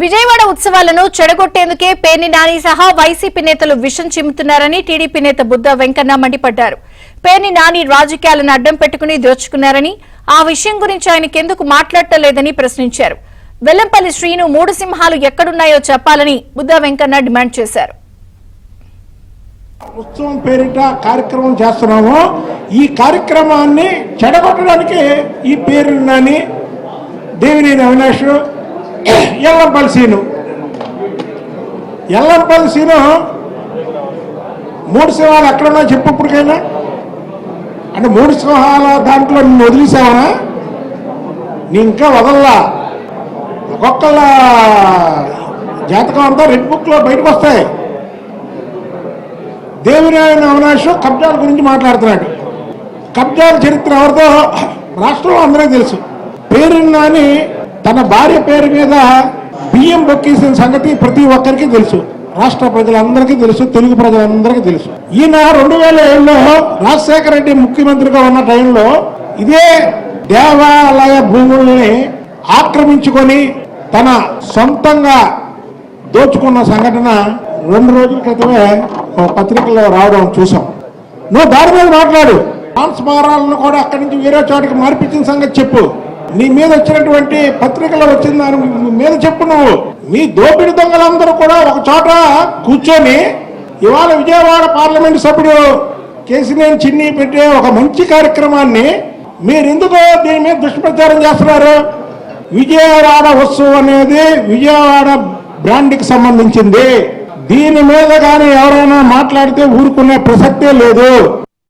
విజయవాడ ఉత్సవాలను చెడగొట్టేందుకే పేర్ని నాని సహా వైసీపీ నేతలు విషం చిమ్ముతున్నారని టీడీపీ నేత బుద్ధ వెంకన్న మండిపడ్డారు. పేర్ని నాని రాజకీయాలను అడ్డం పెట్టుకుని దోచుకున్నారని, ఆ విషయం గురించి ఆయనకెందుకు మాట్లాడటం లేదని ప్రశ్నించారు. వెల్లంపల్లి శ్రీను మూడు సింహాలు ఎక్కడున్నాయో చెప్పాలని బుద్ధ వెంకన్న డిమాండ్ చేశారు. ఉత్సవం పేరిట కార్యక్రమం చేస్తున్నాము. ఈ కార్యక్రమాన్ని చెడగొట్టడానికి ఈ పేర్ని నాని, దేవినేని అవినాష్, ఎల్లంపల్లి సీను మూడు సింహాలు ఎక్కడున్నా చెప్పు ఇప్పటికైనా. అంటే మూడు సింహాల దాంట్లో నిన్ను వదిలేసావా? నీ ఇంకా వదల్లా. ఒక్కొక్కళ్ళ జాతకం అంతా రెడ్ బుక్ లో బయటకు వస్తాయి. దేవినేని అవినాష్ కబ్జాల గురించి మాట్లాడుతున్నాడు. కబ్జాల చరిత్ర ఎవరితో రాష్ట్రంలో అందరికీ తెలుసు. పేరుని నాని తన భార్య పేరు మీద బియ్యం బొక్కేసిన సంగతి ప్రతి ఒక్కరికి తెలుసు. రాష్ట్ర ప్రజలందరికీ తెలుసు, తెలుగు ప్రజలందరికీ తెలుసు. ఈయన 2007లో రాజశేఖర రెడ్డి ముఖ్యమంత్రిగా ఉన్న టైంలో ఇదే దేవాలయ భూముల్ని ఆక్రమించుకొని తన సొంతంగా దోచుకున్న సంఘటన 2 రోజుల క్రితమే పత్రికల్లో రావడం చూసాం. నువ్వు దాని మీద మాట్లాడు. సంస్మారాలను కూడా అక్కడి నుంచి వేరే చోటికి మార్పించిన సంగతి చెప్పు. నీ మీద వచ్చినటువంటి పత్రికలో వచ్చిన దాని మీద చెప్పు. నువ్వు మీ దోపిడి దొంగలందరూ కూడా ఒక చోట కూర్చొని ఇవాళ విజయవాడ పార్లమెంటు సభ్యుడు కేసినేని చిన్ని పెట్టే ఒక మంచి కార్యక్రమాన్ని మీరెందుకో దీని మీద దుష్ప్రచారం చేస్తున్నారు? విజయవాడ ఉత్సవం అనేది విజయవాడ బ్రాండ్కి సంబంధించింది. దీని మీద కానీ ఎవరైనా మాట్లాడితే ఊరుకునే ప్రసక్తే లేదు.